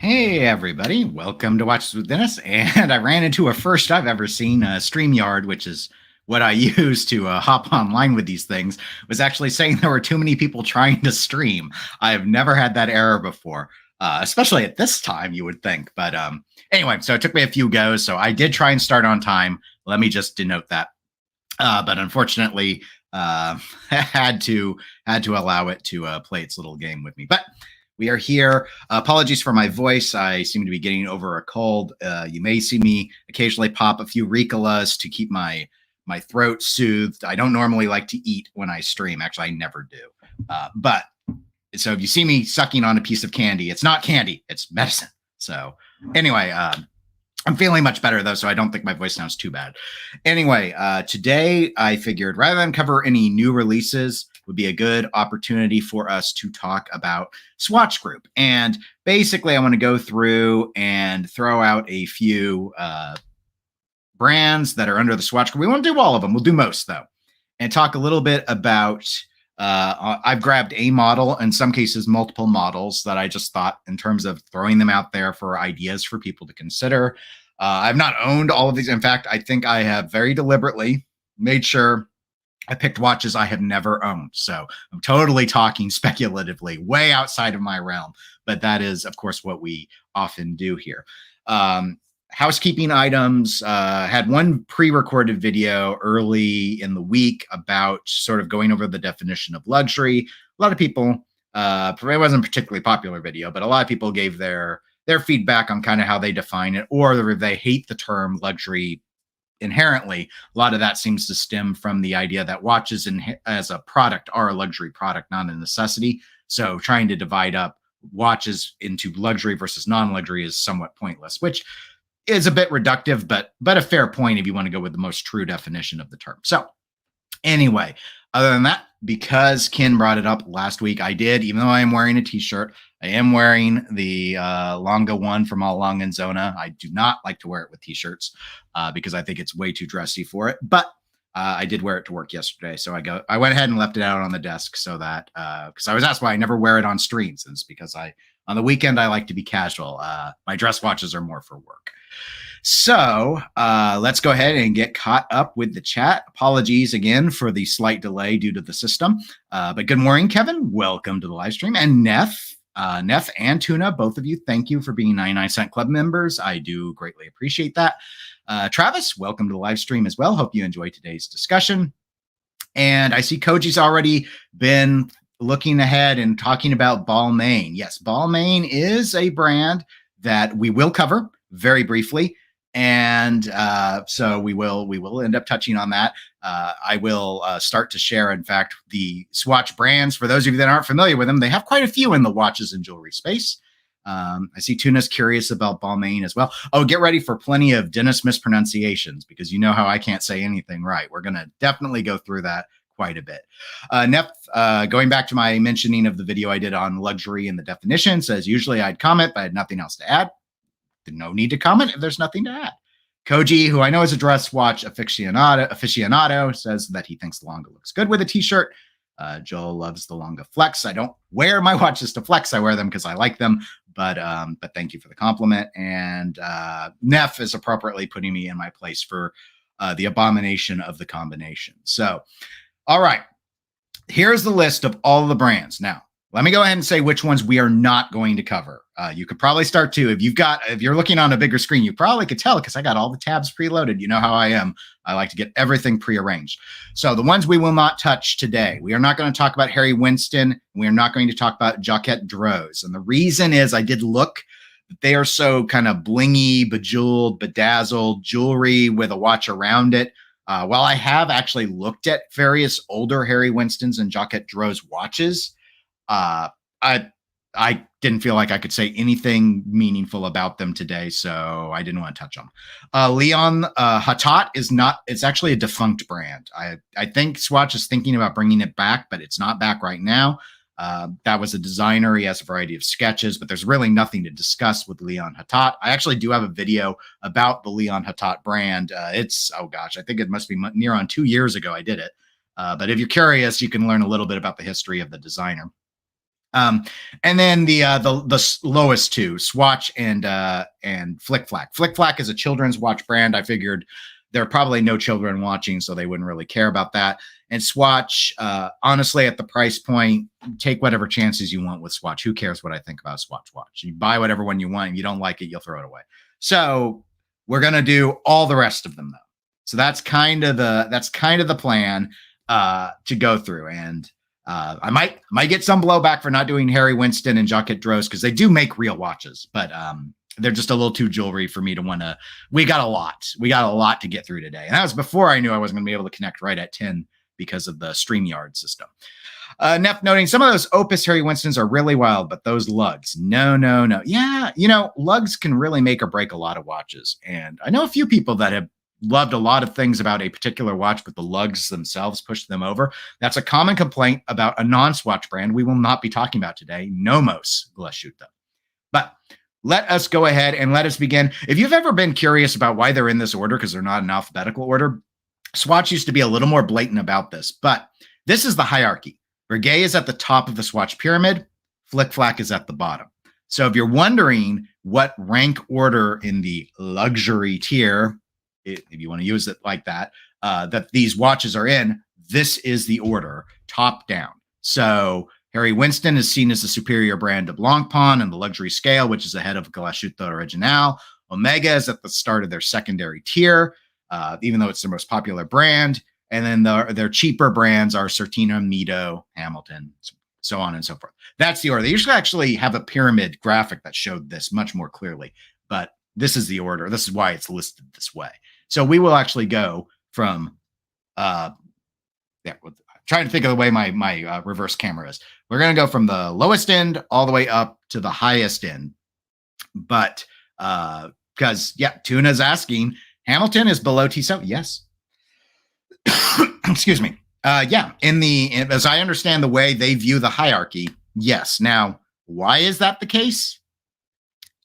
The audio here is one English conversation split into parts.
Hey everybody, welcome to Watch with Dennis. And I ran into a first I've ever seen, StreamYard, which is what I use to hop online with these things, was actually saying there were too many people trying to stream. I have never had that error before, especially at this time, you would think. But anyway, so it took me a few goes. So I did try and start on time. Let me just denote that. But unfortunately, had to allow it to play its little game with me. But we are here. Apologies for my voice. I seem to be getting over a cold. You may see me occasionally pop a few Ricolas to keep my throat soothed. I don't normally like to eat when I stream. Actually, I never do. But so if you see me sucking on a piece of candy, it's not candy. It's medicine. So anyway, I'm feeling much better, though, so I don't think my voice sounds too bad. Anyway, today I figured rather than cover any new releases, would be a good opportunity for us to talk about Swatch Group. And basically, I want to go through and throw out a few brands that are under the Swatch Group. We won't do all of them. We'll do most, though. And talk a little bit about, I've grabbed a model, in some cases multiple models, that I just thought in terms of throwing them out there for ideas for people to consider. I've not owned all of these. In fact, I think I have very deliberately made sure I picked watches I have never owned. So I'm totally talking speculatively, way outside of my realm. But that is, of course, what we often do here. Housekeeping items. Had one pre-recorded video early in the week about sort of going over the definition of luxury. A lot of people, it wasn't a particularly popular video, but a lot of people gave their feedback on kind of how they define it, or if they hate the term luxury inherently. A lot of that seems to stem from the idea that watches as a product are a luxury product, not a necessity. So trying to divide up watches into luxury versus non-luxury is somewhat pointless, which is a bit reductive, but a fair point if you want to go with the most true definition of the term. So anyway, other than that, because Ken brought it up last week, I did, even though I am wearing a t-shirt, I am wearing the Longa one from All Long and Zona. I do not like to wear it with t-shirts because I think it's way too dressy for it. But I did wear it to work yesterday. So I went ahead and left it out on the desk so that, because I was asked why I never wear it on streams. And it's because on the weekend, I like to be casual. My dress watches are more for work. So let's go ahead and get caught up with the chat. Apologies again for the slight delay due to the system. But good morning, Kevin. Welcome to the live stream. And Neff and Tuna, both of you, thank you for being 99-cent club members. I do greatly appreciate that. Travis, welcome to the live stream as well. Hope you enjoy today's discussion. And I see Koji's already been looking ahead and talking about Balmain. Yes, Balmain is a brand that we will cover very briefly. And so we will end up touching on that. I will start to share, in fact, the Swatch brands. For those of you that aren't familiar with them, they have quite a few in the watches and jewelry space. I see Tuna's curious about Balmain as well. Oh, get ready for plenty of Dennis mispronunciations, because you know how I can't say anything right. We're going to definitely go through that quite a bit. Neff, going back to my mentioning of the video I did on luxury and the definition, says usually I'd comment, but I had nothing else to add. No need to comment if there's nothing to add. Koji, who I know is a dress watch aficionado, says that he thinks the Longa looks good with a t-shirt. Joel loves the Longa Flex. I don't wear my watches to flex. I wear them because I like them. But thank you for the compliment. And Neff is appropriately putting me in my place for the abomination of the combination. So, all right. Here's the list of all the brands. Now, let me go ahead and say which ones we are not going to cover. You could probably start to, if you're looking on a bigger screen, you probably could tell because I got all the tabs preloaded. You know how I am. I like to get everything prearranged. So the ones we will not touch today, we are not going to talk about Harry Winston. We are not going to talk about Jacquet Droz. And the reason is I did look, they are so kind of blingy, bejeweled, bedazzled jewelry with a watch around it. While I have actually looked at various older Harry Winstons and Jacquet Droz watches, I didn't feel like I could say anything meaningful about them today, so I didn't want to touch them. Leon Hatat is not, it's actually a defunct brand. I think Swatch is thinking about bringing it back, but it's not back right now. That was a designer. He has a variety of sketches, but there's really nothing to discuss with Leon Hatat. I actually do have a video about the Leon Hatat brand. It's, oh gosh, I think it must be near on 2 years ago I did it. But if you're curious, you can learn a little bit about the history of the designer. And then the lowest two, Swatch and Flick Flack. Flick Flack is a children's watch brand. I figured there are probably no children watching, so they wouldn't really care about that. And Swatch, honestly, at the price point, take whatever chances you want with Swatch. Who cares what I think about Swatch watch? You buy whatever one you want. If you don't like it, you'll throw it away. So we're gonna do all the rest of them though. So that's kind of the plan to go through. And I might get some blowback for not doing Harry Winston and Jacques Droz because they do make real watches, but they're just a little too jewelry for me to want to. We got a lot to get through today, and that was before I knew I wasn't going to be able to connect right at 10 because of the StreamYard system. Neff noting some of those Opus Harry Winstons are really wild, but those lugs, no. Yeah, lugs can really make or break a lot of watches, and I know a few people that have loved a lot of things about a particular watch, but the lugs themselves push them over. That's a common complaint about a non-Swatch brand we will not be talking about today, Nomos Glashütte. But let us go ahead and let us begin. If you've ever been curious about why they're in this order, because they're not in alphabetical order, Swatch used to be a little more blatant about this, but this is the hierarchy. Breguet is at the top of the Swatch pyramid. Flick Flack is at the bottom. So if you're wondering what rank order in the luxury tier, if you want to use it like that, that these watches are in, this is the order, top down. So Harry Winston is seen as the superior brand to Blancpain in the luxury scale, which is ahead of Glashütte Original. Omega is at the start of their secondary tier, even though it's their most popular brand. And then their cheaper brands are Certina, Mido, Hamilton, so on and so forth. That's the order. They usually actually have a pyramid graphic that showed this much more clearly, but this is the order. This is why it's listed this way. So we will actually go from, trying to think of the way my reverse camera is. We're going to go from the lowest end all the way up to the highest end. But because, Tuna's asking, Hamilton is below Tissot? Yes. Excuse me. As I understand the way they view the hierarchy, yes. Now, why is that the case?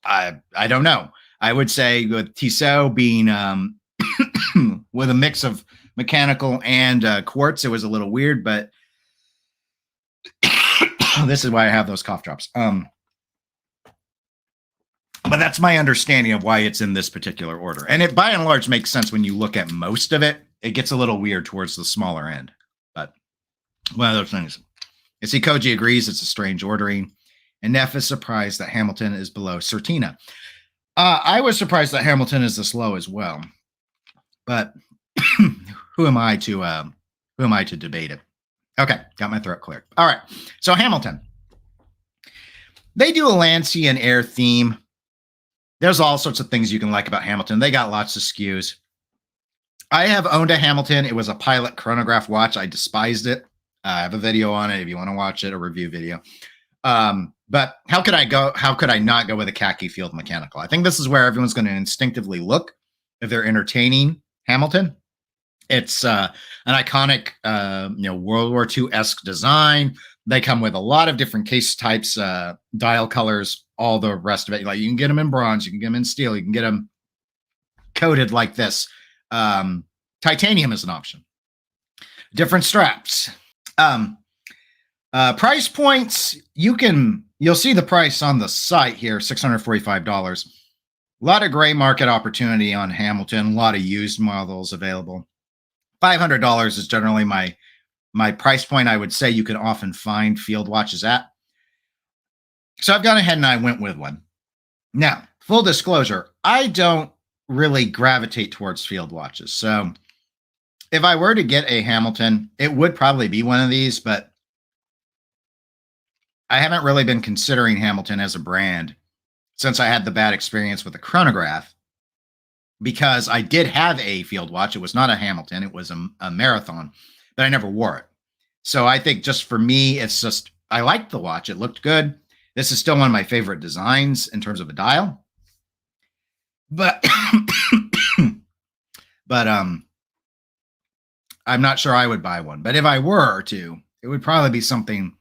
I don't know. I would say with Tissot being with a mix of mechanical and quartz, it was a little weird, but this is why I have those cough drops. But that's my understanding of why it's in this particular order. And it by and large makes sense when you look at most of it. It gets a little weird towards the smaller end. But one of those things. I see Koji agrees it's a strange ordering. And Neff is surprised that Hamilton is below Certina. I was surprised that Hamilton is this low as well. But who am I to debate it? Okay, got my throat cleared. All right, so Hamilton. They do a land, sea, and air theme. There's all sorts of things you can like about Hamilton. They got lots of SKUs. I have owned a Hamilton. It was a Pilot chronograph watch. I despised it. I have a video on it if you want to watch it, a review video. But how could I not go with a khaki field mechanical? I think this is where everyone's going to instinctively look if they're entertaining Hamilton. It's an iconic, World War II-esque design. They come with a lot of different case types, dial colors, all the rest of it. Like you can get them in bronze, you can get them in steel, you can get them coated like this. Titanium is an option. Different straps. Price points, you'll see the price on the site here, $645. A lot of gray market opportunity on Hamilton, a lot of used models available. $500 is generally my price point. I would say you can often find field watches at. So I've gone ahead and I went with one. Now, full disclosure, I don't really gravitate towards field watches. So if I were to get a Hamilton, it would probably be one of these, but I haven't really been considering Hamilton as a brand since I had the bad experience with the chronograph, because I did have a field watch. It was not a Hamilton. It was a Marathon, but I never wore it. So I think just for me, it's just, I liked the watch. It looked good. This is still one of my favorite designs in terms of a dial. But, I'm not sure I would buy one. But if I were to, it would probably be something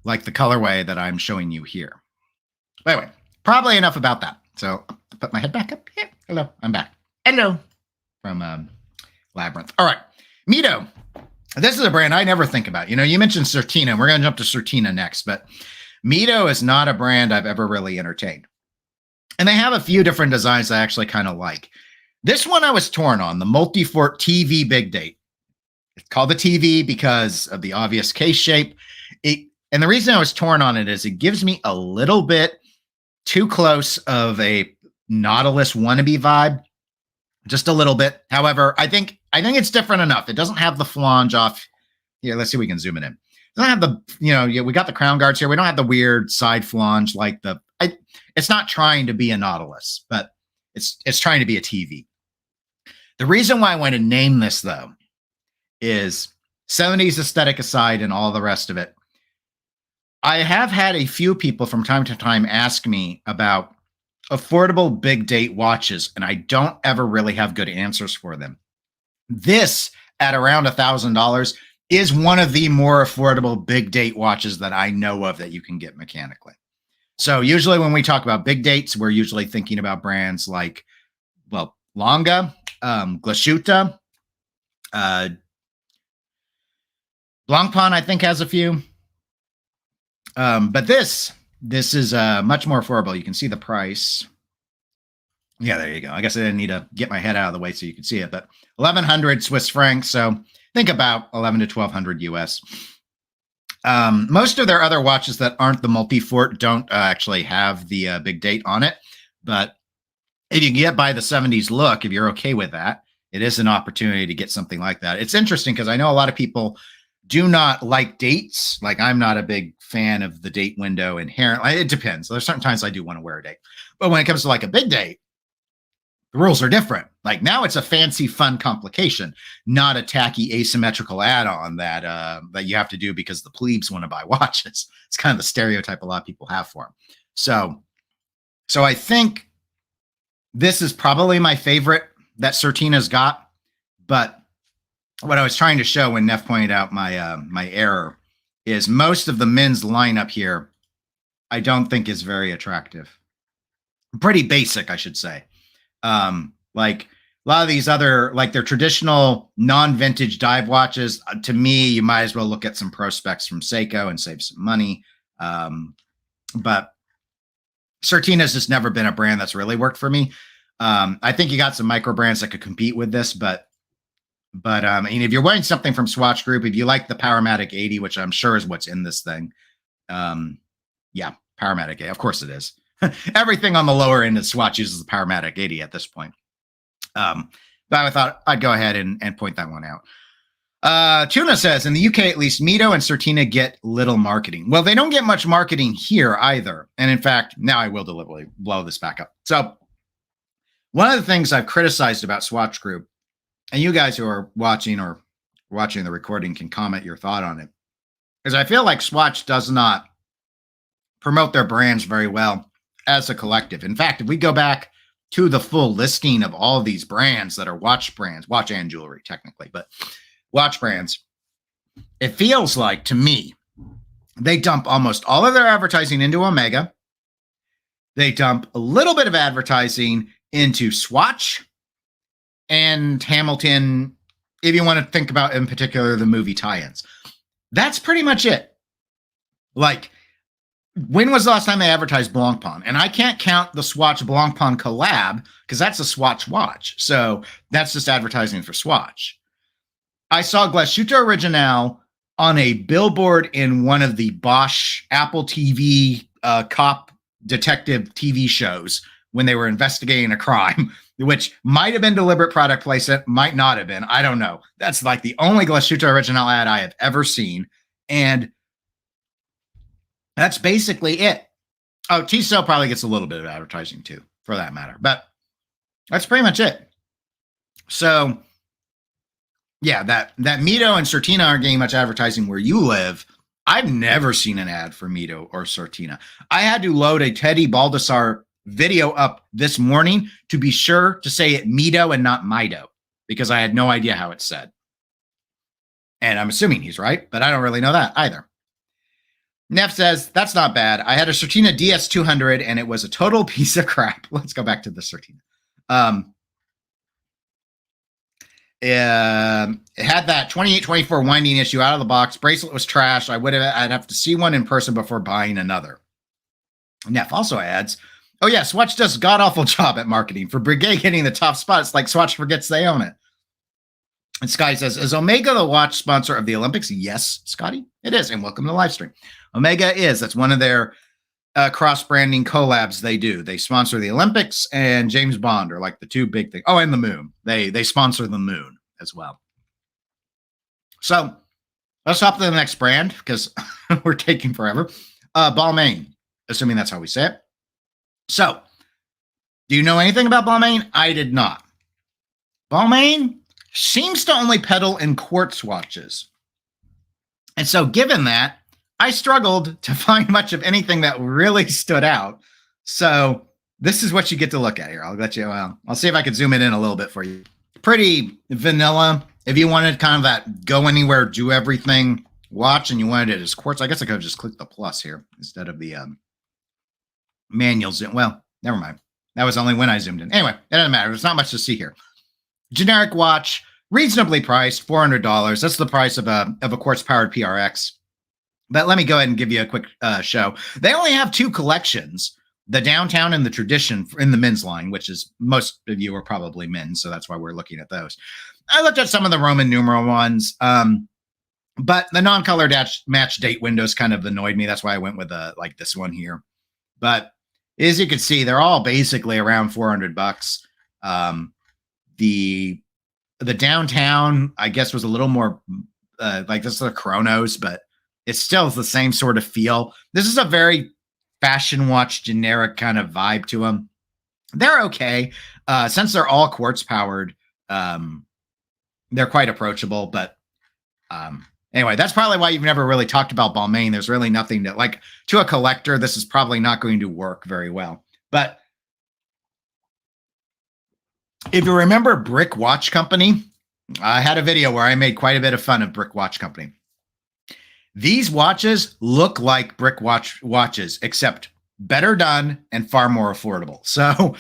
like the colorway that I'm showing you here. But anyway, probably enough about that. So I'll put my head back up here. Hello, I'm back. Hello. From Labyrinth. All right, Mido. This is a brand I never think about. You know, you mentioned Certina. We're going to jump to Certina next, but Mido is not a brand I've ever really entertained. And they have a few different designs I actually kind of like. This one I was torn on, the Multi-Fort TV Big Date. It's called the TV because of the obvious case shape. And the reason I was torn on it is it gives me a little bit too close of a Nautilus wannabe vibe. Just a little bit. However, I think it's different enough. It doesn't have the flange off. Here, let's see if we can zoom it in. It doesn't have the, you know, we got the crown guards here. We don't have the weird side flange like the, it's not trying to be a Nautilus, but it's trying to be a TV. The reason why I want to name this, though, is 70s aesthetic aside and all the rest of it. I have had a few people from time to time ask me about affordable big date watches, and I don't ever really have good answers for them. This, at around $1,000, is one of the more affordable big date watches that I know of that you can get mechanically. So usually when we talk about big dates, we're usually thinking about brands like, well, Longa, Glashütte, Blancpain, I think, has a few. But this is much more affordable. You can see the price. Yeah, there you go. I guess I didn't need to get my head out of the way so you could see it, but 1,100 Swiss francs. So think about 11 to 1,200 US. Most of their other watches that aren't the Multi-Fort don't actually have the big date on it. But if you get by the 70s look, if you're okay with that, it is an opportunity to get something like that. It's interesting because I know a lot of people do not like dates. Like, I'm not a big fan of the date window inherently. It depends. There's certain times I do want to wear a date. But when it comes to like a big date, the rules are different. Like, now it's a fancy, fun complication, not a tacky asymmetrical add-on that that you have to do because the plebes want to buy watches. It's kind of the stereotype a lot of people have for them. So I think this is probably my favorite that Certina's got. But what I was trying to show when Neff pointed out my my error is most of the men's lineup here I don't think is very attractive. Pretty basic, I should say. Like a lot of these other, like their traditional non-vintage dive watches, to me, you might as well look at some prospects from Seiko and save some money. But Certina's just never been a brand that's really worked for me. I think you got some micro brands that could compete with this, but I mean, if you're wearing something from Swatch Group, if you like the Powermatic 80, which I'm sure is what's in this thing, yeah, Powermatic 80, of course it is. Everything on the lower end of Swatch uses the Powermatic 80 at this point. But I thought I'd go ahead and point that one out. Tuna says, in the UK at least, Mido and Certina get little marketing. Well, they don't get much marketing here either. And in fact, now I will deliberately blow this back up. So one of the things I've criticized about Swatch Group, and you guys who are watching or watching the recording can comment your thought on it, is I feel like Swatch does not promote their brands very well as a collective. In fact, if we go back to the full listing of all of these brands that are watch brands, watch and jewelry technically, but watch brands, it feels like to me, they dump almost all of their advertising into Omega. They dump a little bit of advertising into Swatch and Hamilton, if you want to think about in particular the movie tie-ins. That's pretty much it. Like, when was the last time they advertised Blancpain? And I can't count the Swatch Blancpain collab because that's a Swatch watch. So that's just advertising for Swatch. I saw Glashütte Original on a billboard in one of the Bosch Apple TV cop detective TV shows when they were investigating a crime, which might have been deliberate product placement, might not have been. I don't know. That's like the only Glashütte Original ad I have ever seen. And that's basically it. Oh, Tissot probably gets a little bit of advertising too, for that matter. But that's pretty much it. So, yeah, that Mido and Certina aren't getting much advertising where you live. I've never seen an ad for Mido or Certina. I had to load a Teddy Baldessar video up this morning to be sure to say it Mido and not Mido, because I had no idea how it's said. And I'm assuming he's right, but I don't really know that either. Neff says, that's not bad. I had a Certina DS200 and it was a total piece of crap. Let's go back to the Certina. It had that 28-24 winding issue out of the box. Bracelet was trash. I'd have to see one in person before buying another. Neff also adds, oh yeah, Swatch does god-awful job at marketing. For Breguet getting the top spot, it's like Swatch forgets they own it. And Sky says, is Omega the watch sponsor of the Olympics? Yes, Scotty, it is. And welcome to the live stream. Omega is. That's one of their cross-branding collabs they do. They sponsor the Olympics and James Bond are like the two big things. Oh, and the moon. They sponsor the moon as well. So let's hop to the next brand because we're taking forever. Balmain, assuming that's how we say it. So, do you know anything about Balmain? I did not. Balmain seems to only peddle in quartz watches. And so, given that, I struggled to find much of anything that really stood out. So, this is what you get to look at here. I'll see if I can zoom it in a little bit for you. Pretty vanilla. If you wanted kind of that go anywhere, do everything watch and you wanted it as quartz, I guess I could have just clicked the plus here instead of the manual zoom. Well, never mind. That was only when I zoomed in. Anyway, it doesn't matter. There's not much to see here. Generic watch, reasonably priced, $400. That's the price of a quartz-powered PRX. But let me go ahead and give you a quick show. They only have two collections, the Downtown and the Tradition in the men's line, which is most of you are probably men, so that's why we're looking at those. I looked at some of the Roman numeral ones, but the non-color match date windows kind of annoyed me. That's why I went with like this one here. But as you can see, they're all basically around $400. The Downtown, I guess, was a little more like this is the Chronos, but it still is the same sort of feel. This is a very fashion watch generic kind of vibe to them. They're okay. Since they're all quartz powered, they're quite approachable. But anyway, that's probably why you've never really talked about Balmain. There's really nothing that, like, to a collector, this is probably not going to work very well. But if you remember Brick Watch Company, I had a video where I made quite a bit of fun of Brick Watch Company. These watches look like Brick watches, except better done and far more affordable. So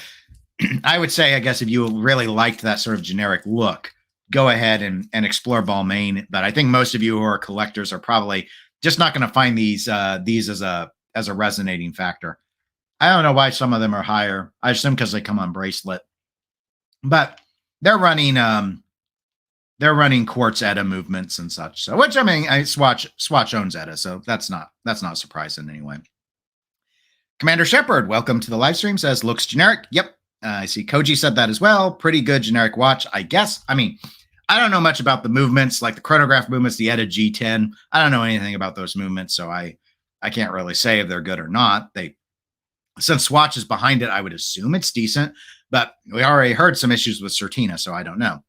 I would say, I guess, if you really liked that sort of generic look, go ahead and explore Balmain. But I think most of you who are collectors are probably just not going to find these as a resonating factor. I don't know why some of them are higher. I assume because they come on bracelet. But they're running quartz ETA movements and such. So, which I mean, Swatch owns ETA, so that's not surprising anyway. Commander Shepard, welcome to the live stream. Says looks generic. Yep, I see. Koji said that as well. Pretty good generic watch, I guess. I mean, I don't know much about the movements, like the chronograph movements, the ETA G10. I don't know anything about those movements, so I can't really say if they're good or not. Since Swatch is behind it, I would assume it's decent. But we already heard some issues with Certina, so I don't know.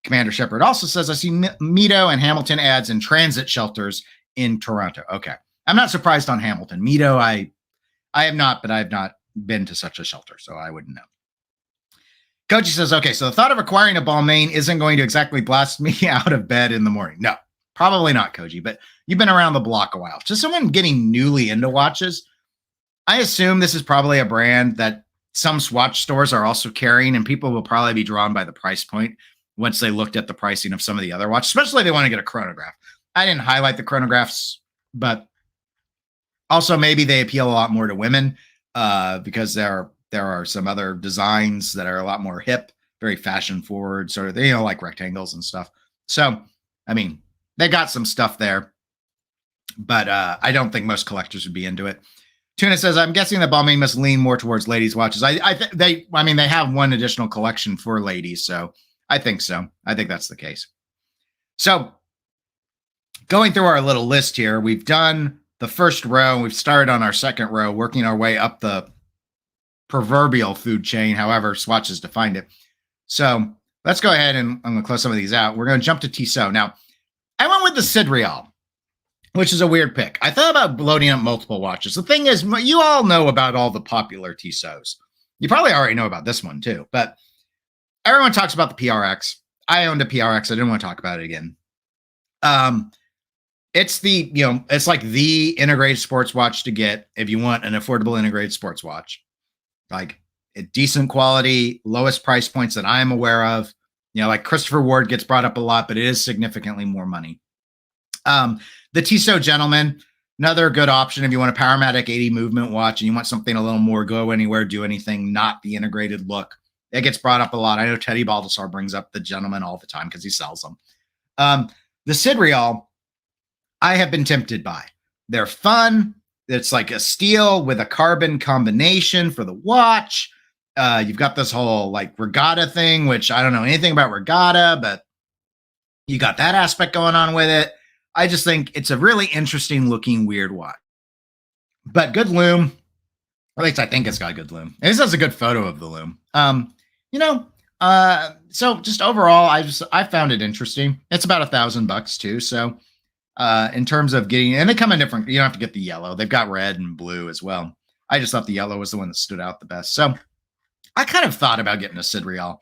Commander Shepard also says, I see Mido and Hamilton ads in transit shelters in Toronto. Okay. I'm not surprised on Hamilton. Mido, I have not, but I have not been to such a shelter, so I wouldn't know. Koji says, okay, so the thought of acquiring a Balmain isn't going to exactly blast me out of bed in the morning. No, probably not, Koji, but you've been around the block a while. Just someone getting newly into watches, I assume this is probably a brand that some Swatch stores are also carrying, and people will probably be drawn by the price point once they looked at the pricing of some of the other watches, especially if they want to get a chronograph. I didn't highlight the chronographs, but also maybe they appeal a lot more to women because there are some other designs that are a lot more hip, very fashion forward, sort of, like rectangles and stuff. So, I mean, they got some stuff there, but I don't think most collectors would be into it. Tuna says, I'm guessing that Balmain must lean more towards ladies' watches. They have one additional collection for ladies, so I think so. I think that's the case. So, going through our little list here, we've done the first row. We've started on our second row, working our way up the proverbial food chain, however Swatch has defined it. So, let's go ahead and I'm going to close some of these out. We're going to jump to Tissot. Now, I went with the Sideral, which is a weird pick. I thought about loading up multiple watches. The thing is, you all know about all the popular Tissots. You probably already know about this one too, but everyone talks about the PRX. I owned a PRX. I didn't want to talk about it again. It's it's like the integrated sports watch to get if you want an affordable integrated sports watch. Like a decent quality, lowest price points that I'm aware of. You know, like Christopher Ward gets brought up a lot, but it is significantly more money. The Tissot Gentleman, another good option if you want a Powermatic 80 movement watch and you want something a little more go anywhere, do anything, not the integrated look. It gets brought up a lot. I know Teddy Baldessar brings up the Gentleman all the time because he sells them. The Sideral, I have been tempted by. They're fun. It's like a steel with a carbon combination for the watch. You've got this whole like regatta thing, which I don't know anything about regatta, but you got that aspect going on with it. I just think it's a really interesting looking weird watch. But good lume. At least I think it's got a good lume. This is a good photo of the lume. So just overall, I found it interesting. It's about $1,000 too. So in terms of getting, and they come in different, you don't have to get the yellow. They've got red and blue as well. I just thought the yellow was the one that stood out the best. So I kind of thought about getting a Sideral,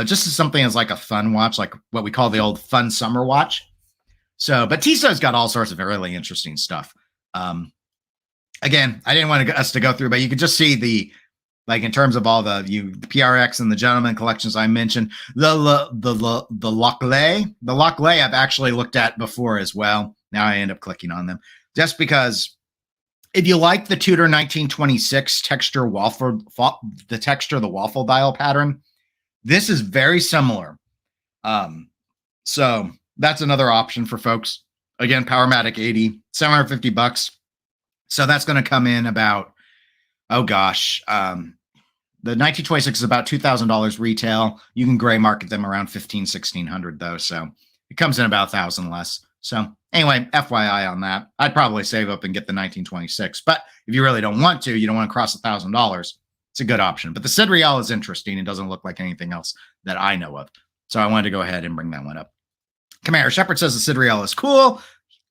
just as something as like a fun watch, like what we call the old fun summer watch. So, but Tissot's got all sorts of really interesting stuff. Again, I didn't want us to go through, but you could just see the, like in terms of all the PRX and the Gentleman collections I mentioned, the Lockley I've actually looked at before as well. Now I end up clicking on them just because if you like the Tudor 1926 texture waffle, the waffle dial pattern, this is very similar. So that's another option for folks. Again, Powermatic 80, $750. So that's going to come in about, oh gosh, the 1926 is about $2,000 retail. You can gray market them around $1,500-$1,600 though. So it comes in about 1,000 less. So anyway, FYI on that. I'd probably save up and get the 1926. But if you really don't want to, you don't want to cross $1,000, it's a good option. But the Sideral is interesting. It doesn't look like anything else that I know of. So I wanted to go ahead and bring that one up. Camaro Shepard says the Sideral is cool.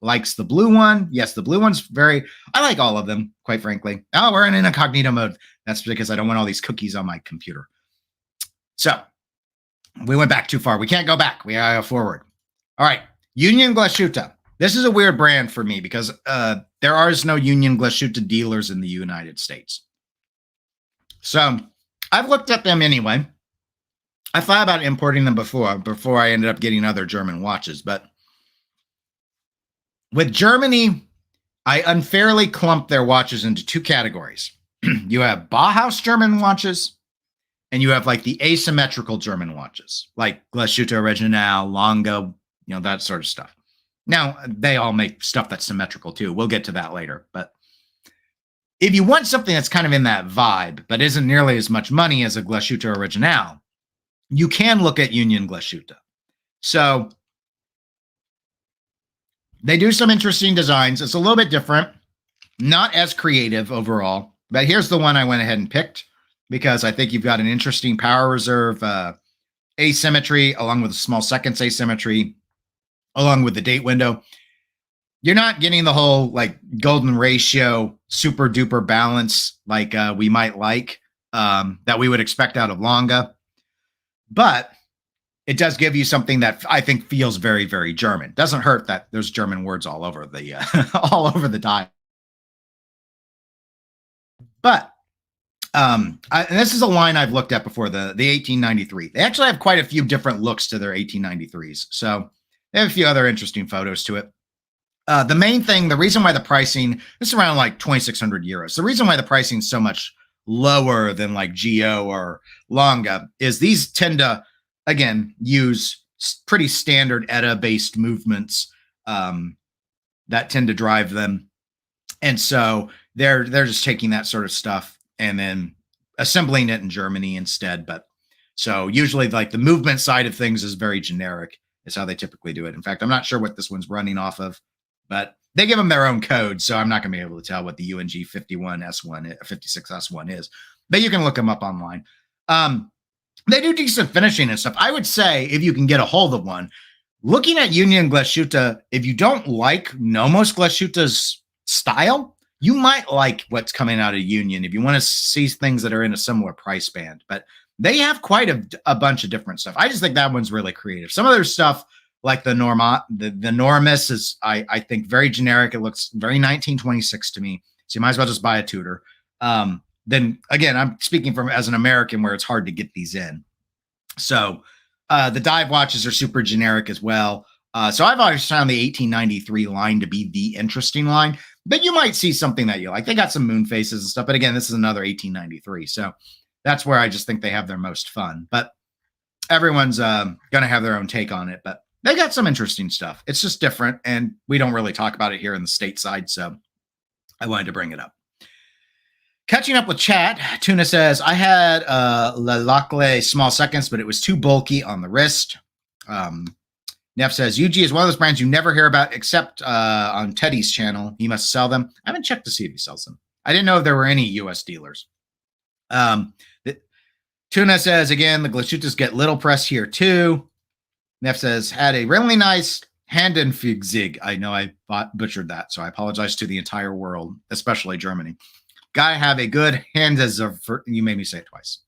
Likes the blue one. Yes, the blue one's I like all of them, quite frankly. Oh, we're in incognito mode. That's because I don't want all these cookies on my computer. So we went back too far. We can't go back. We gotta go forward. All right. Union Glashütte. This is a weird brand for me because there are no Union Glashütte dealers in the United States. So I've looked at them anyway. I thought about importing them before I ended up getting other German watches, but with Germany, I unfairly clumped their watches into two categories. You have Bauhaus German watches, and you have like the asymmetrical German watches, like Glashütte Original, Longa, that sort of stuff. Now, they all make stuff that's symmetrical too. We'll get to that later. But if you want something that's kind of in that vibe, but isn't nearly as much money as a Glashütte Original, you can look at Union Glashütte. So they do some interesting designs. It's a little bit different, not as creative overall. But here's the one I went ahead and picked because I think you've got an interesting power reserve asymmetry along with a small seconds asymmetry, along with the date window. You're not getting the whole like golden ratio, super duper balance like we might like that we would expect out of Longa. But it does give you something that I think feels very, very German. Doesn't hurt that there's German words all over the all over the dial. But and this is a line I've looked at before, the 1893. They actually have quite a few different looks to their 1893s. So they have a few other interesting photos to it. The main thing, the reason why the pricing, this is around like 2,600 euros. The reason why the pricing is so much lower than like Geo or Longa is these tend to, again, use pretty standard ETA-based movements that tend to drive them. And so they're just taking that sort of stuff and then assembling it in Germany instead. But so usually like the movement side of things is very generic, is how they typically do it. In fact, I'm not sure what this one's running off of, but they give them their own code. So I'm not going to be able to tell what the UNG 51S1, 56S1 is, but you can look them up online. They do decent finishing and stuff. I would say if you can get a hold of one, looking at Union Glashütte, if you don't like Nomos Glashütte's style, you might like what's coming out of Union if you want to see things that are in a similar price band. But they have quite a bunch of different stuff. I just think that one's really creative. Some of their stuff, like the Normus, is I think very generic. It looks very 1926 to me. So you might as well just buy a Tudor. Then again, I'm speaking from as an American where it's hard to get these in. So The dive watches are super generic as well. So I've always found the 1893 line to be the interesting line, but you might see something that you like. They got some moon faces and stuff, but again, this is another 1893. So that's where I just think they have their most fun. But everyone's going to have their own take on it, but they got some interesting stuff. It's just different, and we don't really talk about it here in the stateside, so I wanted to bring it up. Catching up with chat, Tuna says, I had Le Lacle small seconds, but it was too bulky on the wrist. Neff says, UG is one of those brands you never hear about except on Teddy's channel. He must sell them. I haven't checked to see if he sells them. I didn't know if there were any U.S. dealers. Tuna says, again, the Glashüttes get little press here too. Neff says, had a really nice Handenfigzig. I know I butchered that, so I apologize to the entire world, especially Germany. Gotta have a good you made me say it twice.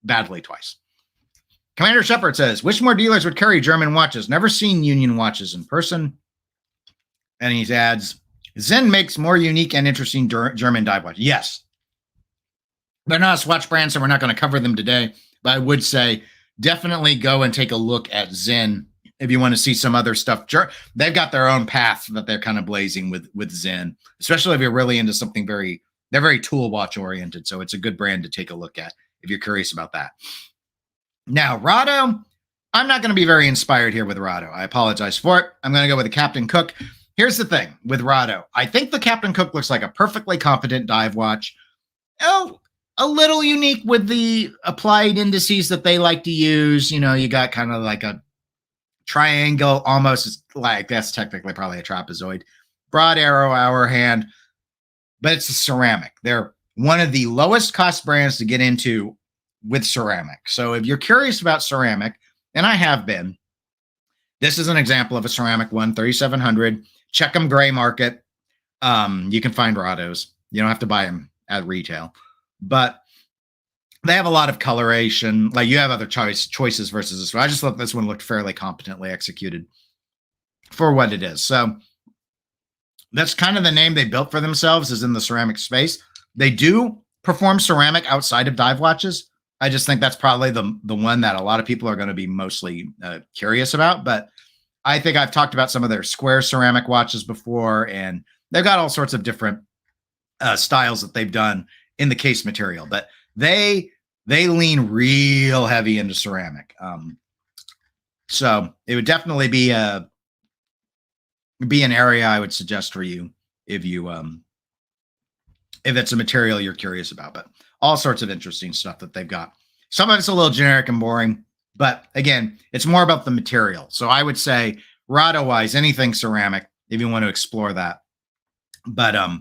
Badly twice. Commander Shepard says, which more dealers would carry German watches? Never seen Union watches in person. And he adds, Zen makes more unique and interesting German dive watches. Yes. They're not a Swatch brand, so we're not going to cover them today. But I would say definitely go and take a look at Zen if you want to see some other stuff. They've got their own path that they're kind of blazing with Zen, especially if you're really into something they're very tool watch oriented. So it's a good brand to take a look at if you're curious about that. Now, Rado, I'm not going to be very inspired here with Rado. I apologize for it. I'm going to go with the Captain Cook. Here's the thing with Rado. I think the Captain Cook looks like a perfectly competent dive watch. Oh, a little unique with the applied indices that they like to use. You know, you got kind of like a triangle, almost like that's technically probably a trapezoid. Broad arrow hour hand, but it's a ceramic. They're one of the lowest cost brands to get into with ceramic. So if you're curious about ceramic, and I have been, this is an example of a ceramic one, 3700. Check them gray market. You can find Rados. You don't have to buy them at retail. But they have a lot of coloration. Like you have other choices versus this one. I just thought this one looked fairly competently executed for what it is. So that's kind of the name they built for themselves, is in the ceramic space. They do perform ceramic outside of dive watches. I just think that's probably the one that a lot of people are going to be mostly curious about. But I think I've talked about some of their square ceramic watches before, and they've got all sorts of different styles that they've done in the case material, but they lean real heavy into ceramic. So it would definitely be an area I would suggest for you if it's a material you're curious about. But all sorts of interesting stuff that they've got. Some of it's a little generic and boring, but again, it's more about the material. So I would say Rado-wise, anything ceramic if you want to explore that. But I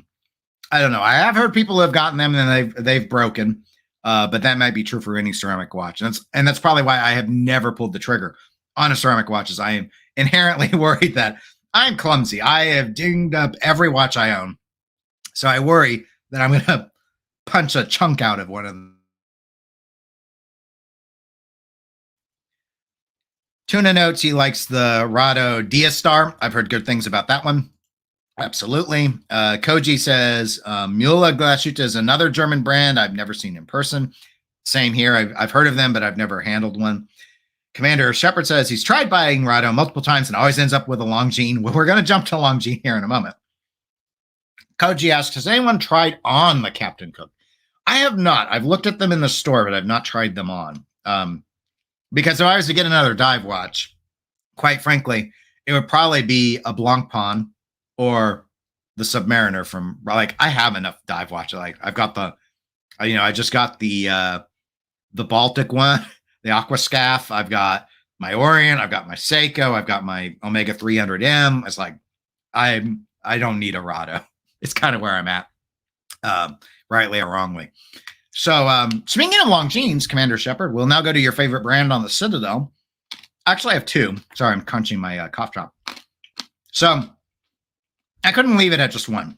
don't know. I have heard people who have gotten them and they've broken, but that might be true for any ceramic watch. And that's probably why I have never pulled the trigger on a ceramic watch, is I am inherently worried that I'm clumsy. I have dinged up every watch I own. So I worry that I'm going to punch a chunk out of one of them. Tuna notes he likes the Rado Diastar. I've heard good things about that one. Absolutely. Koji says Müller Glashütte is another German brand I've never seen in person. Same here. I've heard of them, but I've never handled one. Commander Shepard says he's tried buying Rado multiple times and always ends up with a Longines. Well, we're going to jump to Longines here in a moment. Koji asks, has anyone tried on the Captain Cook? I have not. I've looked at them in the store, but I've not tried them on. Because if I was to get another dive watch, quite frankly, it would probably be a Blancpain or the Submariner from, like, I have enough dive watch. Like, I've got I just got the Baltic one, the Aquascaf. I've got my Orient. I've got my Seiko. I've got my Omega 300M. It's like, I don't need a Rado. It's kind of where I'm at, rightly or wrongly. So, speaking of Longines, Commander Shepard, we'll now go to your favorite brand on the Citadel. Actually, I have two. Sorry, I'm crunching my cough drop. So, I couldn't leave it at just one.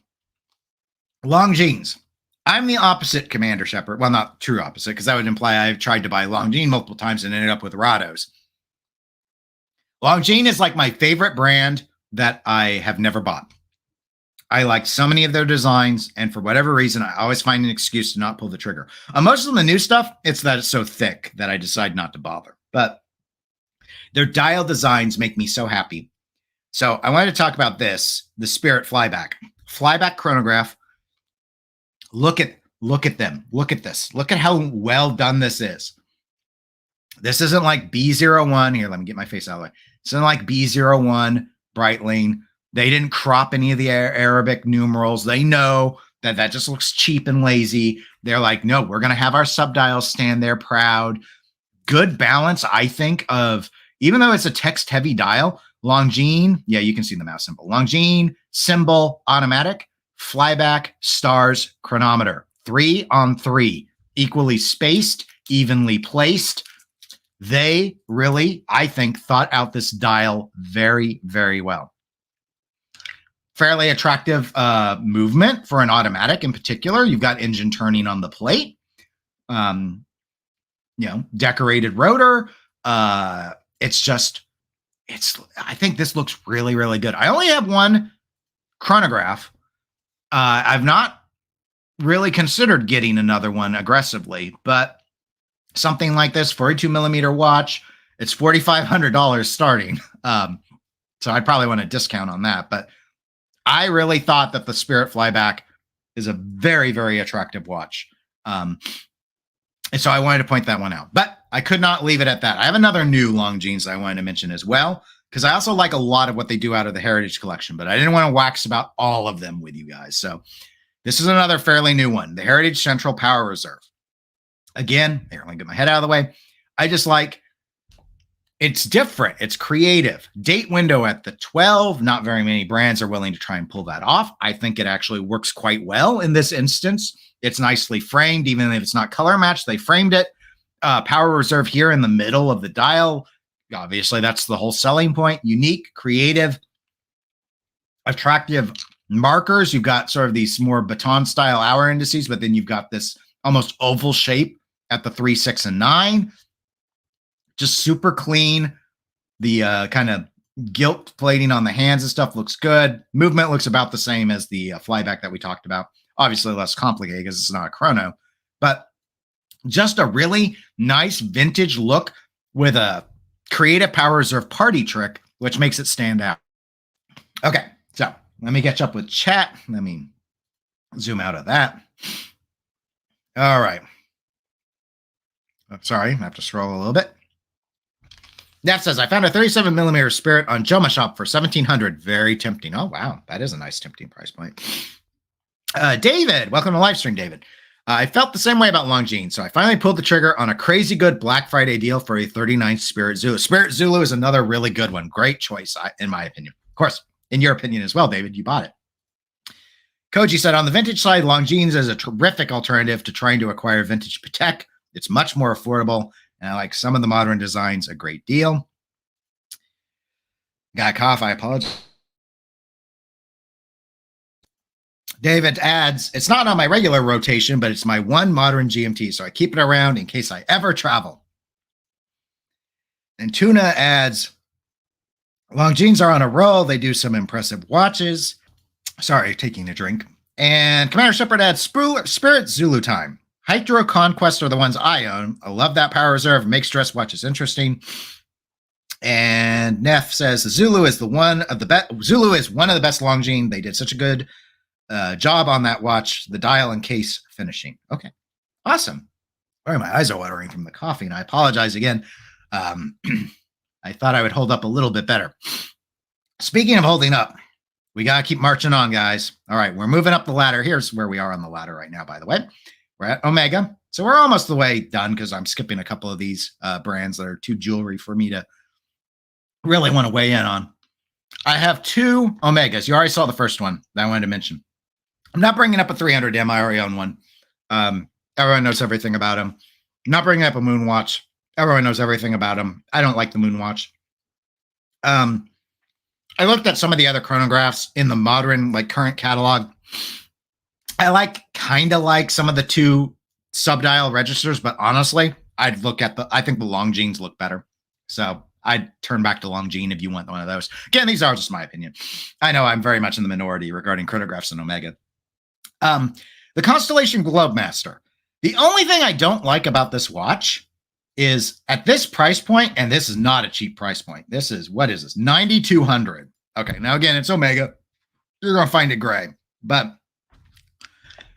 Longines. I'm the opposite, Commander Shepard. Well, not true opposite, because that would imply I've tried to buy Longines multiple times and ended up with Rados. Longines is like my favorite brand that I have never bought. I like so many of their designs, and for whatever reason, I always find an excuse to not pull the trigger. On most of the new stuff, it's that it's so thick that I decide not to bother. But Their dial designs make me so happy. So I wanted to talk about this, the Spirit Flyback. Flyback chronograph. Look at them. Look at this. Look at how well done this is. This isn't like B01. Here, let me get my face out of the way. This isn't like B01, Breitling. They didn't crop any of the Arabic numerals. They know that just looks cheap and lazy. They're like, no, we're going to have our subdials stand there proud. Good balance, I think, of, even though it's a text-heavy dial, Longines, yeah, you can see the mouse symbol. Longines, symbol, automatic, flyback, stars, chronometer. 3 on 3, equally spaced, evenly placed. They really, I think, thought out this dial very, very well. Fairly attractive movement for an automatic in particular. You've got engine turning on the plate. Decorated rotor. I think this looks really, really good. I only have one chronograph. I've not really considered getting another one aggressively, but something like this, 42 millimeter watch, it's $4,500 starting. So I'd probably want a discount on that, but I really thought that the Spirit Flyback is a very, very attractive watch. And so I wanted to point that one out, but I could not leave it at that. I have another new Longines I wanted to mention as well, because I also like a lot of what they do out of the Heritage Collection, but I didn't want to wax about all of them with you guys. So this is another fairly new one, the Heritage Central Power Reserve. Again, here, let me get my head out of the way. I just like, it's different. It's creative. Date window at the 12. Not very many brands are willing to try and pull that off. I think it actually works quite well in this instance. It's nicely framed, even if it's not color matched. They framed it. Power reserve here in the middle of the dial. Obviously, that's the whole selling point. Unique, creative, attractive markers. You've got sort of these more baton style hour indices, but then you've got this almost oval shape at the 3, 6, and 9. Just super clean. The kind of gilt plating on the hands and stuff looks good. Movement looks about the same as the flyback that we talked about. Obviously less complicated because it's not a chrono, but just a really nice vintage look with a creative power reserve party trick, which makes it stand out. Okay, so let me catch up with chat. Let me zoom out of that. All right. Sorry, I have to scroll a little bit. Neff says, I found a 37 millimeter Spirit on Joma Shop for $1,700. Very tempting. Oh, wow. That is a nice tempting price point. David, welcome to Livestream, David. I felt the same way about Longines, so I finally pulled the trigger on a crazy good Black Friday deal for a 39 Spirit Zulu. Spirit Zulu is another really good one. Great choice, in my opinion. Of course, in your opinion as well, David, you bought it. Koji said, on the vintage side, Longines is a terrific alternative to trying to acquire vintage Patek. It's much more affordable, and I like some of the modern designs a great deal. Got a cough, I apologize. David adds, it's not on my regular rotation, but it's my one modern GMT, so I keep it around in case I ever travel. And Tuna adds, Longines are on a roll. They do some impressive watches. Sorry, taking a drink. And Commander Shepard adds, Spirit Zulu time. Hydro Conquest are the ones I own. I love that power reserve. Makes dress watches interesting. And Neff says, Zulu is one of the best Longines. They did such a good job on that watch, the dial and case finishing. Okay, awesome. Sorry, my eyes are watering from the coffee, and I apologize again. I thought I would hold up a little bit better. Speaking of holding up, we got to keep marching on, guys. All right, we're moving up the ladder. Here's where we are on the ladder right now, by the way. We're at Omega. So we're almost the way done because I'm skipping a couple of these brands that are too jewelry for me to really want to weigh in on. I have 2 Omegas. You already saw the first one that I wanted to mention. I'm not bringing up a 300M. I already own one. Everyone knows everything about him. I'm not bringing up a moon watch. Everyone knows everything about him. I don't like the moon watch. I looked at some of the other chronographs in the modern, current catalog. I kind of like some of the 2 subdial registers, but honestly, I think the Longines look better. So I'd turn back to Longines if you want one of those. Again, these are just my opinion. I know I'm very much in the minority regarding chronographs and Omega. The Constellation Globemaster. The only thing I don't like about this watch is at this price point, and this is not a cheap price point. This is, what is this? 9,200. Okay, now again, it's Omega. You're going to find it gray. But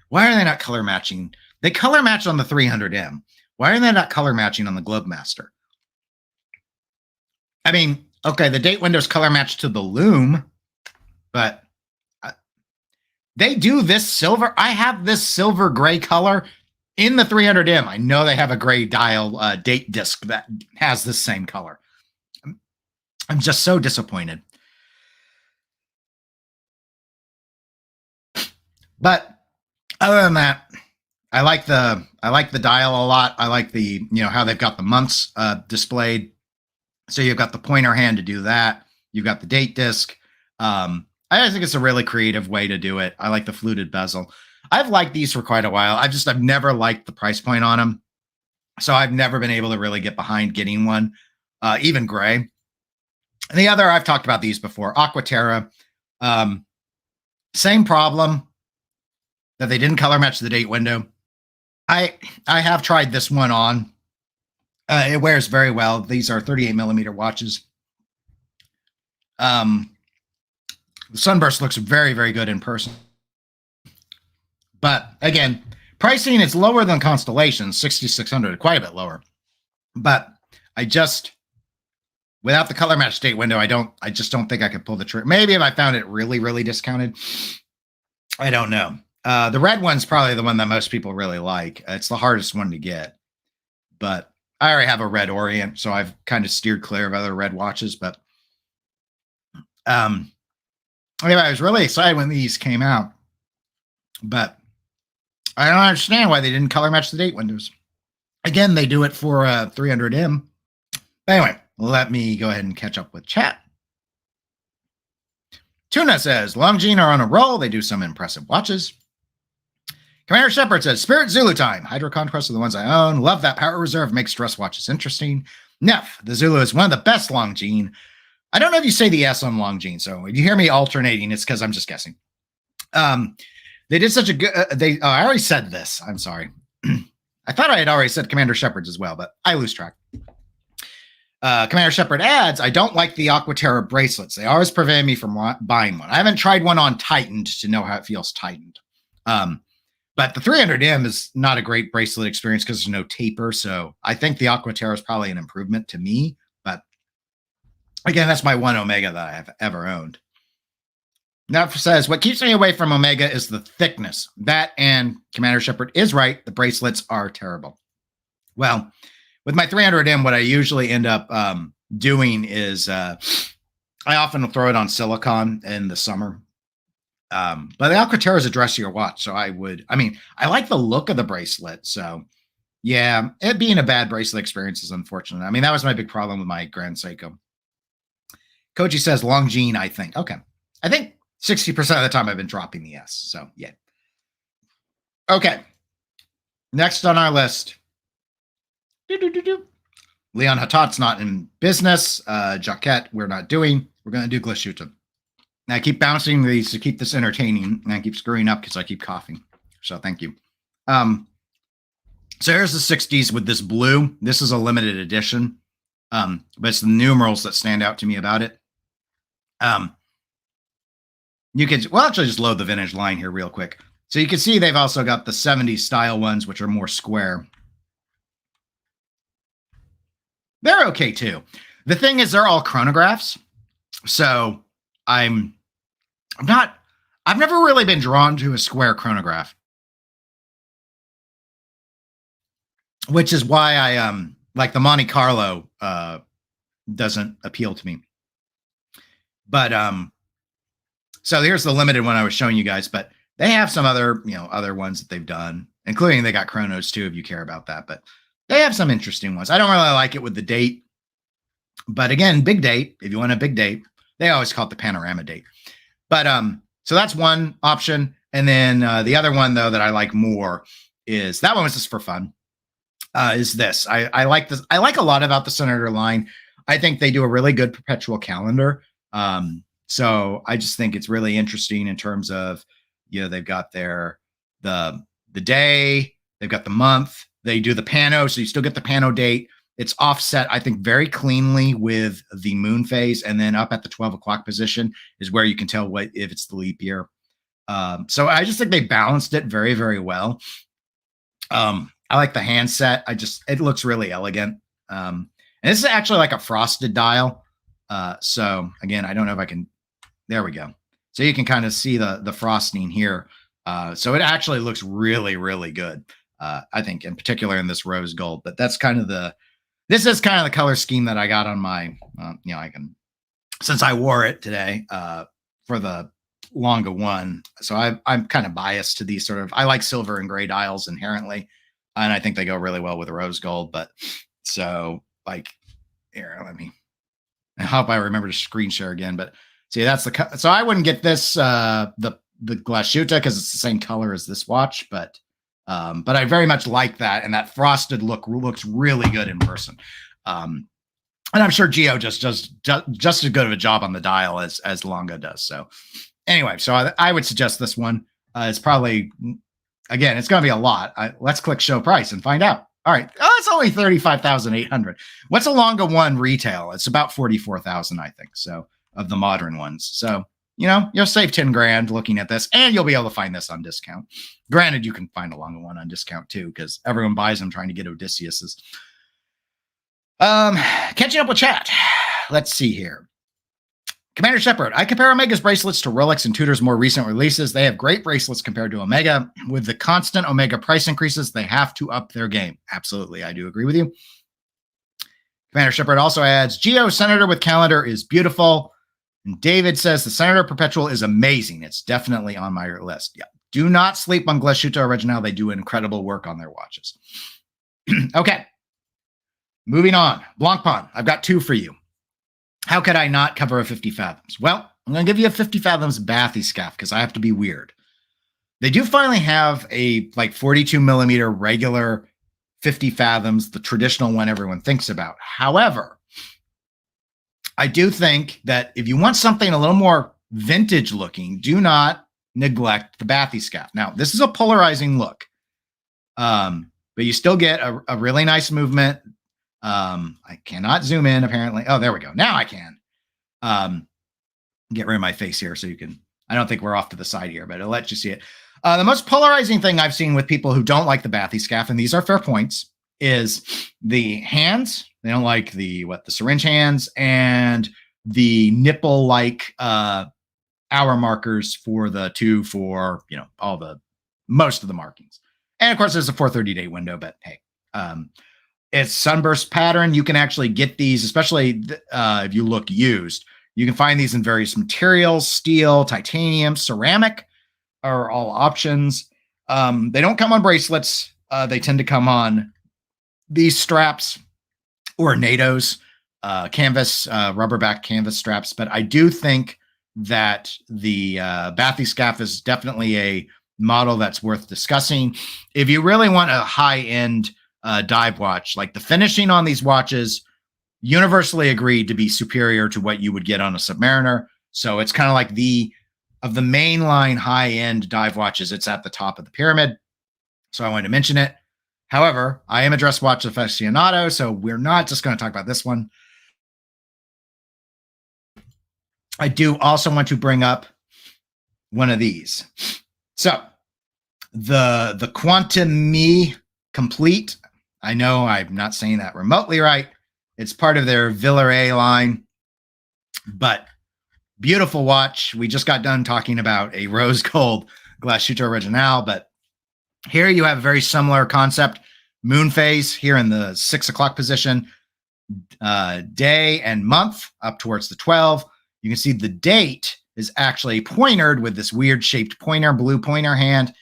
why are they not color matching? They color match on the 300M. Why are they not color matching on the Globemaster? I mean, okay, the date window's color matched to the loom, but they do this silver. I have this silver gray color in the 300M. I know they have a gray dial date disc that has the same color. I'm just so disappointed. But other than that, I like the dial a lot. I like the, how they've got the months displayed. So you've got the pointer hand to do that. You've got the date disc. I think it's a really creative way to do it. I like the fluted bezel. I've liked these for quite a while. I've never liked the price point on them. So I've never been able to really get behind getting one, even gray. And the other, I've talked about these before, Aquaterra. Same problem, that they didn't color match the date window. I have tried this one on. It wears very well. These are 38mm watches. The sunburst looks very, very good in person. But again, pricing is lower than Constellation, 6,600, quite a bit lower. But without the color match date window, I just don't think I could pull the trigger. Maybe if I found it really, really discounted. I don't know. The red one's probably the one that most people really like. It's the hardest one to get. But I already have a red Orient, so I've kind of steered clear of other red watches. But anyway, I was really excited when these came out. But I don't understand why they didn't color match the date windows. Again, they do it for 300M. Anyway, let me go ahead and catch up with chat. Tuna says, Longines are on a roll. They do some impressive watches. Commander Shepard says, Spirit Zulu time. Hydro Conquest are the ones I own. Love that power reserve. Makes dress watches interesting. Neff, the Zulu is one of the best Longines. I don't know if you say the S on Longines, so if you hear me alternating, it's because I'm just guessing. They did such a good, I already said this. I'm sorry. I thought I had already said Commander Shepard's as well, but I lose track. Commander Shepard adds, I don't like the Aquaterra bracelets. They always prevent me from buying one. I haven't tried one on tightened to know how it feels tightened. But the 300M is not a great bracelet experience because there's no taper. So I think the Aquaterra is probably an improvement to me. But again, that's my one Omega that I have ever owned. Now says, what keeps me away from Omega is the thickness. That, and Commander Shepard is right. The bracelets are terrible. Well, with my 300M, what I usually end up doing is I often will throw it on silicone in the summer. But the Aquaterra is a dressier watch, so I like the look of the bracelet. So, yeah, it being a bad bracelet experience is unfortunate. I mean, that was my big problem with my Grand Seiko. Koji says Longines, I think. Okay. I think 60% of the time I've been dropping the S. So, yeah. Okay. Next on our list. Leon Hatat's not in business. Jaquette, we're not doing. We're going to do Glashütte. And I keep bouncing these to keep this entertaining, and I keep screwing up because I keep coughing. So thank you. So here's the 60s with this blue. This is a limited edition, but it's the numerals that stand out to me about it. You can, well, actually just load the vintage line here real quick. So you can see they've also got the 70s style ones, which are more square. They're okay too. The thing is, they're all chronographs. So I've never really been drawn to a square chronograph, which is why I like the Monte Carlo doesn't appeal to me. But so here's the limited one I was showing you guys, but they have some other, other ones that they've done, including they got chronos too, if you care about that, but they have some interesting ones. I don't really like it with the date, but again, big date, if you want a big date, they always call it the panorama date. But so that's one option. And then the other one though that I like more is, that one was just for fun, is this. I like this. I like a lot about the Senator line. I think they do a really good perpetual calendar. So I just think it's really interesting in terms of, they've got the day, they've got the month, they do the pano. So you still get the pano date. It's offset, I think, very cleanly with the moon phase, and then up at the 12 o'clock position is where you can tell if it's the leap year. So I just think they balanced it very, very well. I like the handset. It looks really elegant. And this is actually like a frosted dial. So again, I don't know if I can, there we go. So you can kind of see the frosting here. So it actually looks really, really good. I think in particular in this rose gold, but that's kind of this is kind of the color scheme that I got on my, since I wore it today, for the longer one. So I'm kind of biased to these I like silver and gray dials inherently. And I think they go really well with rose gold, but so like here, I hope I remember to screen share again, but see, that's so I wouldn't get this, the Glashütte, because it's the same color as this watch, but I very much like that, and that frosted look looks really good in person. And I'm sure Geo just does just as good of a job on the dial as Longa does. So anyway, so I would suggest this one. It's probably, again, it's going to be a lot. Let's click show price and find out. All right. Oh, it's only 35,800. What's a Longa one retail? It's about 44,000, I think. So of the modern ones. So, you'll save 10 grand looking at this, and you'll be able to find this on discount. Granted, you can find a Longa one on discount too, because everyone buys them trying to get Odysseus's. Catching up with chat. Let's see here. Commander Shepard, I compare Omega's bracelets to Rolex and Tudor's more recent releases. They have great bracelets compared to Omega. With the constant Omega price increases, they have to up their game. Absolutely, I do agree with you. Commander Shepard also adds, Geo Senator with calendar is beautiful. And David says, the Senator Perpetual is amazing. It's definitely on my list. Yeah. Do not sleep on Glashütte Original. They do incredible work on their watches. Okay. Moving on. Blancpain. I've got two for you. How could I not cover a 50 fathoms? Well, I'm going to give you a 50 fathoms bathyscaphe because I have to be weird. They do finally have a 42 millimeter regular 50 fathoms, the traditional one everyone thinks about. However, I do think that if you want something a little more vintage looking, do not neglect the bathyscaphe. Now, this is a polarizing look, but you still get a really nice movement. I cannot zoom in, apparently. Oh, there we go. Now I can. Get rid of my face here so you can, I don't think we're off to the side here, but it'll let you see it. The most polarizing thing I've seen with people who don't like the bathyscaphe, and these are fair points, is the hands. They don't like the syringe hands and the nipple-like hour markers for most of the markings. And of course, there's a 430-day window, but hey, it's sunburst pattern. You can actually get these, especially if you look used. You can find these in various materials: steel, titanium, ceramic are all options. They don't come on bracelets. They tend to come on these straps or NATO's canvas, rubberback canvas straps. But I do think that the bathyscaphe is definitely a model that's worth discussing. If you really want a high-end dive watch, like the finishing on these watches, universally agreed to be superior to what you would get on a Submariner. So it's kind of like of the mainline high-end dive watches, it's at the top of the pyramid. So I wanted to mention it. However, I am a dress watch aficionado, so we're not just going to talk about this one. I do also want to bring up one of these. So the Quantum Me Complete. I know I'm not saying that remotely right. It's part of their Villeray line, but beautiful watch. We just got done talking about a rose gold Glashütte Original, but here you have a very similar concept. Moon phase here in the 6 o'clock position, day and month up towards the 12. You can see the date is actually pointered with this weird shaped pointer, blue pointer hand.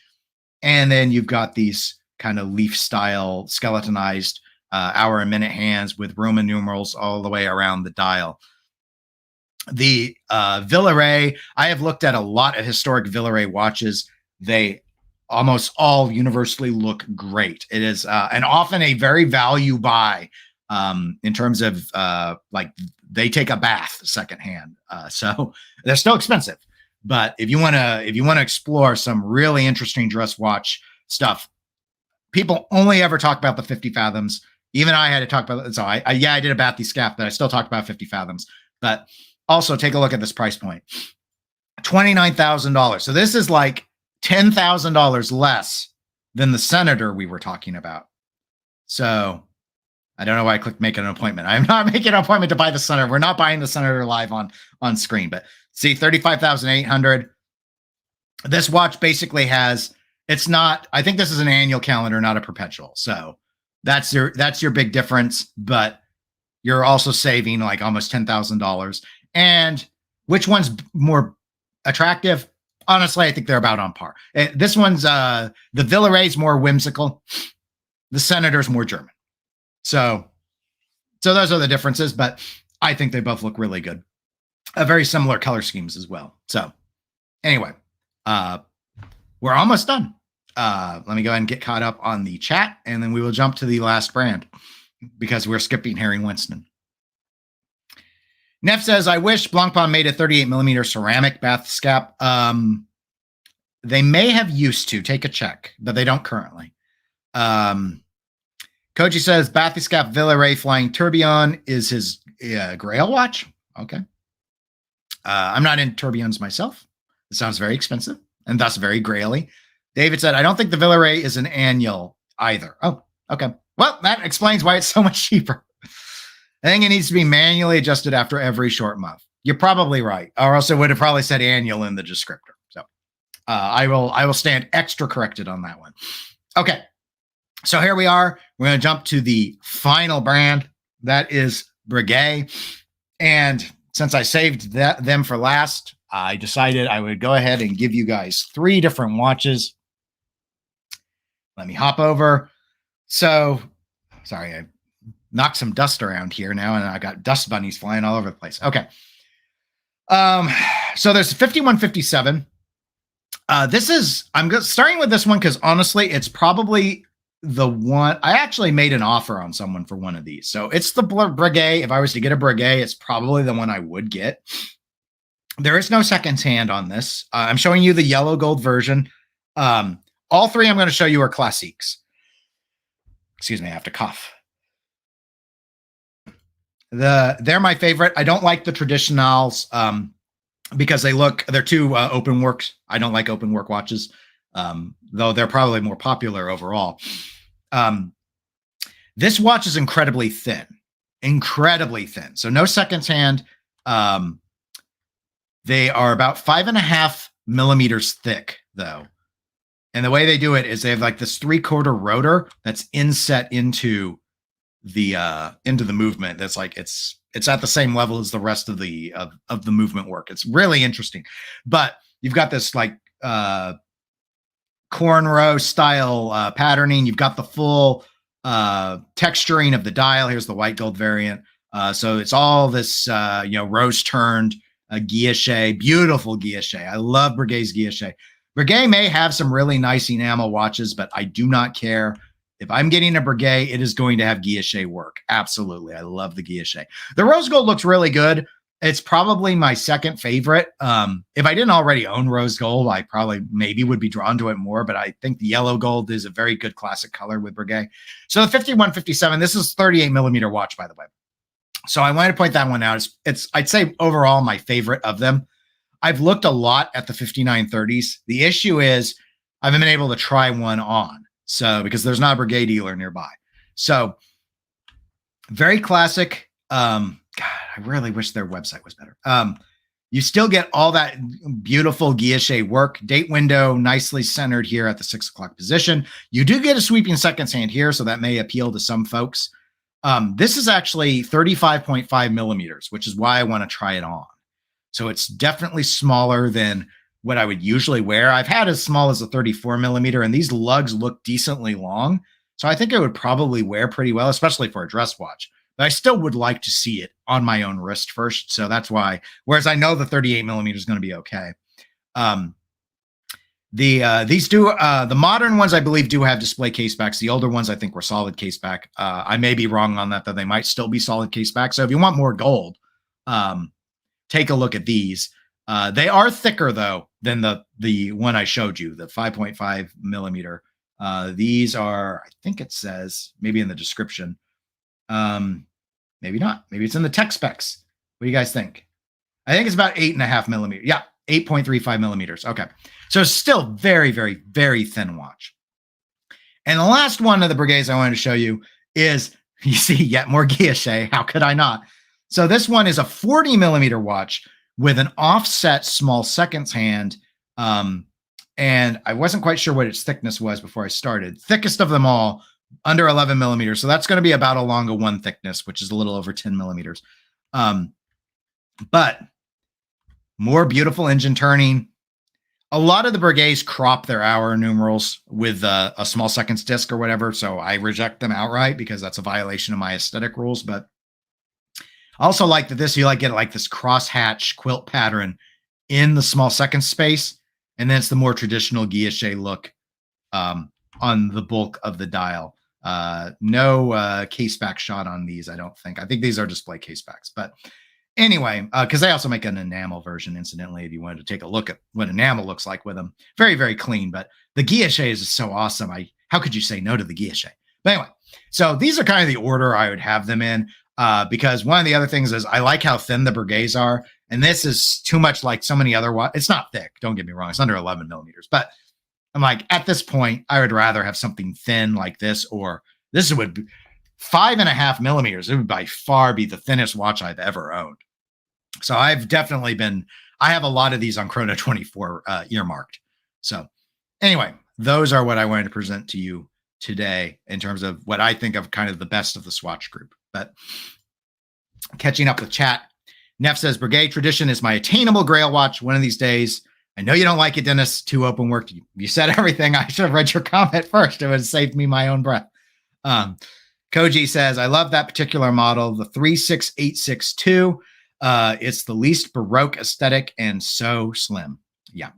And then you've got these kind of leaf style skeletonized hour and minute hands with Roman numerals all the way around the dial. The Villeray, I have looked at a lot of historic Villeray watches. They almost all universally look great. It is and often a very value buy in terms of they take a bath secondhand. So they're still expensive. But if you want to explore some really interesting dress watch stuff, people only ever talk about the 50 fathoms. Even I had to talk about it. So I did a Bathy scaff, but I still talked about 50 fathoms. But also take a look at this price point. $29,000. So this is like $10,000 less than the Senator we were talking about. So I don't know why I clicked make an appointment. I'm not making an appointment to buy the Senator. We're not buying the Senator live on screen. But see, $35,800. This watch basically has, it's not, I think this is an annual calendar, not a perpetual. So that's your big difference. But you're also saving like almost $10,000. And which one's more attractive? Honestly, I think they're about on par. This one's the Villeret's more whimsical. The Senator's more German. So those are the differences, but I think they both look really good. Very similar color schemes as well. So anyway, we're almost done. Let me go ahead and get caught up on the chat, and then we will jump to the last brand because we're skipping Harry Winston. Neff says, I wish Blancpain made a 38 millimeter ceramic bath scap. They may have used to. Take a check, but they don't currently. Koji says, Bathyscap Villeret Flying Tourbillon is his Grail watch. Okay. I'm not into tourbillons myself. It sounds very expensive and thus very graily. David said, I don't think the Villeret is an annual either. Oh, okay. Well, that explains why it's so much cheaper. I think it needs to be manually adjusted after every short month. You're probably right. Or else it would have probably said annual in the descriptor. So I will stand extra corrected on that one. Okay. So here we are. We're going to jump to the final brand. That is Breguet. And since I saved them for last, I decided I would go ahead and give you guys 3 different watches. Let me hop over. So, sorry, I knocked some dust around here now, and I got dust bunnies flying all over the place. Okay. So there's 5157. I'm starting with this one because honestly, it's probably the one. I actually made an offer on someone for one of these. So it's the Breguet. If I was to get a Breguet, it's probably the one I would get. There is no seconds hand on this. I'm showing you the yellow gold version. All 3 I'm going to show you are classiques. Excuse me, I have to cough. They're my favorite. I don't like the traditionals because they're too open works. I don't like open work watches, though they're probably more popular overall. This watch is incredibly thin. So no seconds hand. They are about 5.5 millimeters thick, though. And the way they do it is they have like this 3/4 rotor that's inset into the movement. That's like it's at the same level as the rest of the movement work. It's really interesting. But you've got this like cornrow style patterning. You've got the full texturing of the dial. Here's the white gold variant. So it's all this rose turned guilloche, beautiful guilloche. I love Breguet's guilloche. Breguet may have some really nice enamel watches, but I do not care. If I'm getting a Breguet, it is going to have guilloche work. Absolutely. I love the guilloche. The rose gold looks really good. It's probably my second favorite. If I didn't already own rose gold, I probably maybe would be drawn to it more, but I think the yellow gold is a very good classic color with Breguet. So the 5157, this is 38 millimeter watch, by the way. So I wanted to point that one out. It's I'd say overall my favorite of them. I've looked a lot at the 5930s. The issue is I haven't been able to try one on. So because there's not a Breguet dealer nearby. So very classic. God, I really wish their website was better. You still get all that beautiful guilloche work. Date window nicely centered here at the 6 o'clock position. You do get a sweeping seconds hand here, so that may appeal to some folks. This is actually 35.5 millimeters, which is why I want to try it on. So it's definitely smaller than what I would usually wear. I've had as small as a 34 millimeter, and these lugs look decently long. So I think it would probably wear pretty well, especially for a dress watch. But I still would like to see it on my own wrist first. So that's why, whereas I know the 38 millimeter is going to be okay. The modern ones, I believe, do have display case backs. The older ones, I think, were solid case back. I may be wrong on that, though they might still be solid case back. So if you want more gold, take a look at these. They are thicker, though, than the one I showed you, the 5.5 millimeter. These are, I think it says, maybe in the description, Maybe not. Maybe it's in the tech specs. What do you guys think? I think it's about 8.5 millimeters. Yeah, 8.35 millimeters. Okay. So it's still very, very, very thin watch. And the last one of the Breguets I wanted to show you is, you see, yet more guilloche. How could I not? So this one is a 40 millimeter watch with an offset small seconds hand. And I wasn't quite sure what its thickness was before I started. Thickest of them all, under 11 millimeters. So that's going to be about a Longa 1 thickness, which is a little over 10 millimeters. But more beautiful engine turning. A lot of the Breguets crop their hour numerals with a small seconds disc or whatever. So I reject them outright because that's a violation of my aesthetic rules. But I also like that this, you get like this crosshatch quilt pattern in the small seconds space. And then it's the more traditional guilloche look on the bulk of the dial. No case back shot on these, I don't think. I think these are display case backs. But anyway, because they also make an enamel version, incidentally, if you wanted to take a look at what enamel looks like with them. Very, very clean. But the guilloche is so awesome. How could you say no to the guilloche? But anyway, so these are kind of the order I would have them in. Because one of the other things is I like how thin the Breguets are. And this is too much like so many other watches. It's not thick. Don't get me wrong. It's under 11 millimeters. But I'm like, at this point, I would rather have something thin like this, or this would be 5.5 millimeters. It would by far be the thinnest watch I've ever owned. So I've definitely I have a lot of these on Chrono 24 earmarked. So anyway, those are what I wanted to present to you today in terms of what I think of kind of the best of the Swatch Group. But catching up with chat, Neff says, Breguet Tradition is my attainable grail watch one of these days. I know you don't like it, Dennis. Too open work. You said everything. I should have read your comment first. It would have saved me my own breath. Koji says, I love that particular model, the 36862. It's the least Baroque aesthetic and so slim. Yeah.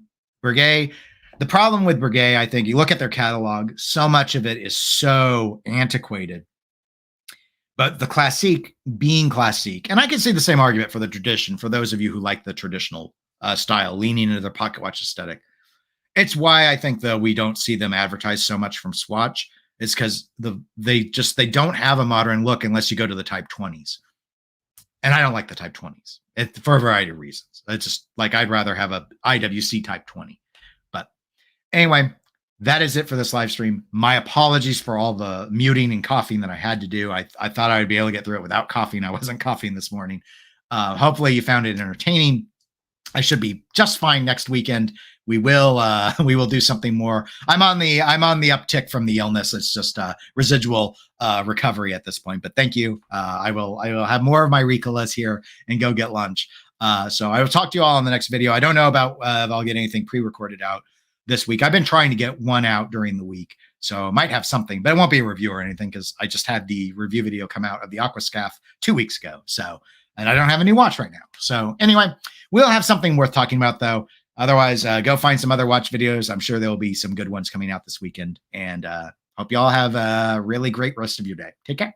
Breguet. The problem with Breguet, I think, you look at their catalog, so much of it is so antiquated. But the classique being classique, and I can see the same argument for the tradition, for those of you who like the traditional style, leaning into their pocket watch aesthetic. It's why I think, though, we don't see them advertised so much from Swatch. It's because they don't have a modern look unless you go to the Type 20s. And I don't like the Type 20s for a variety of reasons. It's just like I'd rather have a IWC Type 20. But anyway, that is it for this live stream. My apologies for all the muting and coughing that I had to do. I thought I would be able to get through it without coughing. I wasn't coughing this morning. Hopefully you found it entertaining. I should be just fine next weekend. We will do something more. I'm on the uptick from the illness. It's just residual recovery at this point. But thank you. I will have more of my Ricolas here and go get lunch. So I will talk to you all in the next video. I don't know about if I'll get anything pre-recorded out this week. I've been trying to get one out during the week, so I might have something, but it won't be a review or anything because I just had the review video come out of the Aquascaf 2 weeks ago. So, and I don't have a new watch right now. So anyway, we'll have something worth talking about though. Otherwise, go find some other watch videos. I'm sure there will be some good ones coming out this weekend, and hope you all have a really great rest of your day. Take care.